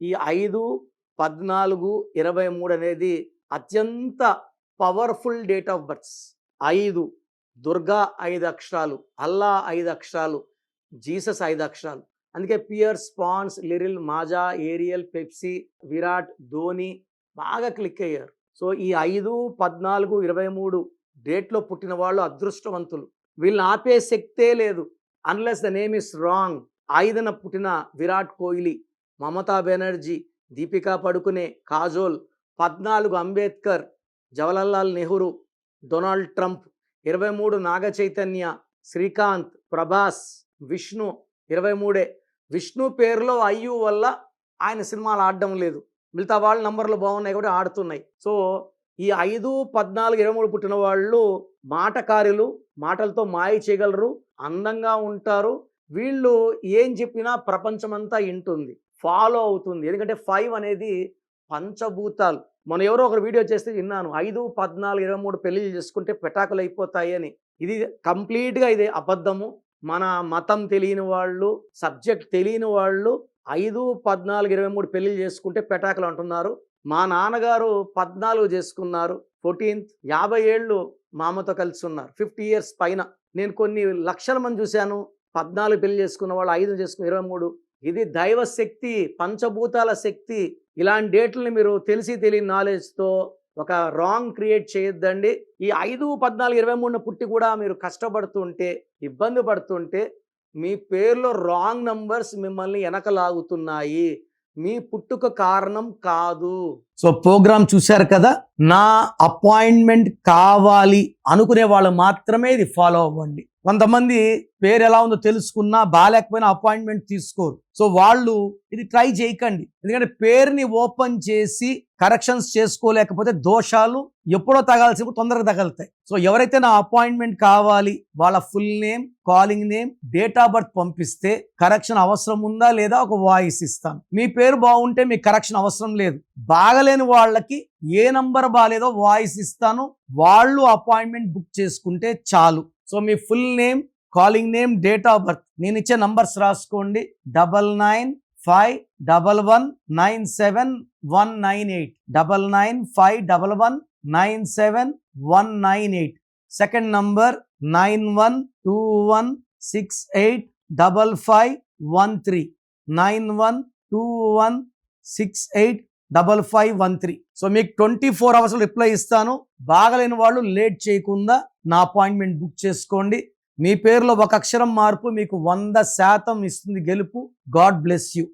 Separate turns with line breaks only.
ఈ 5, 14, 23 అనేది అత్యంత powerful date of births. 5 Durga 5 అక్షరాలు, అల్లా 5 అక్షరాలు, జీసస్ 5 అక్షరాలు. అందుకే Pears, Pond's, Liril, Maaza, Ariel, Pepsi, Virat, Dhoni బాగా క్లిక్ అయ్యారు. సో ఈ 5, 14, 23 డేట్లో పుట్టిన వాళ్ళు అదృష్టవంతులు. వీళ్ళని ఆపే శక్తే లేదు unless the name is wrong. 5న పుట్టిన విరాట్ కోహ్లీ, మమతా బెనర్జీ, దీపికా పడుకునే, కాజోల్, 14 అంబేద్కర్, జవహర్లాల్ నెహ్రూ, డొనాల్డ్ ట్రంప్, 23 నాగ చైతన్య, శ్రీకాంత్, ప్రభాస్, విష్ణు 23. విష్ణు పేరులో అయ్యు వల్ల ఆయన సినిమాలు ఆడడం లేదు. మిగతా వాళ్ళ నంబర్లు బాగున్నాయి కాబట్టి ఆడుతున్నాయి. సో ఈ 5, 14, 23 పుట్టిన వాళ్ళు మాటకారులు, మాటలతో మాయ చేయగలరు, అందంగా ఉంటారు. వీళ్ళు ఏం చెప్పినా ప్రపంచమంతా వింటుంది, ఫాలో అవుతుంది. ఎందుకంటే 5 అనేది పంచభూతాలు. మనం ఎవరో ఒకరు వీడియో చేస్తే విన్నాను, 5, 14, 23 పెళ్ళిళ్ళు చేసుకుంటే పెటాకులు అయిపోతాయి అని. ఇది కంప్లీట్గా ఇది అబద్ధము. మన మతం తెలియని వాళ్ళు, సబ్జెక్ట్ తెలియని వాళ్ళు 5, 14, 23 పెళ్ళిళ్ళు చేసుకుంటే పెటాకులు అంటున్నారు. మా నాన్నగారు 14 చేసుకున్నారు, 14th 50 ఏళ్ళు మా అమ్మతో కలిసి ఉన్నారు, 50 ఇయర్స్ పైన. నేను కొన్ని లక్షల మంది చూశాను 14 పెళ్లి చేసుకున్న వాళ్ళు, 5 చేసుకున్న 23. ఇది దైవ శక్తి, పంచభూతాల శక్తి. ఇలాంటి డేట్లని మీరు తెలియని నాలెడ్జ్తో ఒక రాంగ్ క్రియేట్ చేయొద్దండి. ఈ 5, 14, 23 పుట్టి కూడా మీరు కష్టపడుతుంటే, ఇబ్బంది పడుతుంటే మీ పేరులో రాంగ్ నంబర్స్ మిమ్మల్ని వెనకలాగుతున్నాయి. మీ పుట్టుక కారణం కాదు. సో ప్రోగ్రామ్ చూశారు కదా. నా అపాయింట్మెంట్ కావాలి అనుకునే వాళ్ళు మాత్రమే ఇది ఫాలో అవ్వండి. కొంతమంది పేరు ఎలా ఉందో తెలుసుకున్నా బాగాలేకపోయినా అపాయింట్మెంట్ తీసుకోరు. సో వాళ్ళు ఇది ట్రై చేయకండి. ఎందుకంటే పేరుని ఓపెన్ చేసి కరెక్షన్స్ చేసుకోలేకపోతే దోషాలు ఎప్పుడో తగాల్సినప్పుడు తొందరగా తగలుతాయి. సో ఎవరైతే నా అపాయింట్మెంట్ కావాలి వాళ్ళ full name, calling name, date of birth పంపిస్తే కరెక్షన్ అవసరం ఉందా లేదా ఒక వాయిస్ ఇస్తాను. మీ పేరు బాగుంటే మీకు కరెక్షన్ అవసరం లేదు. బాగలేని వాళ్ళకి ఏ నంబర్ బాగాలేదో వాయిస్ ఇస్తాను, వాళ్ళు అపాయింట్మెంట్ బుక్ చేసుకుంటే చాలు. So me full name, calling name, date of birth నేను ఇచ్చే నంబర్స్ రాసుకోండి. 9951197198, 9951197198. Second number 9121685513, 9121685513. సో మీకు 24 hours రిప్లై ఇస్తాను. బాగలేని వాళ్ళు లేట్ చేయకుండా నా అపాయింట్మెంట్ బుక్ చేసుకోండి. మీ పేరులో ఒక అక్షరం మార్పు మీకు 100% ఇస్తుంది గెలుపు. God bless you.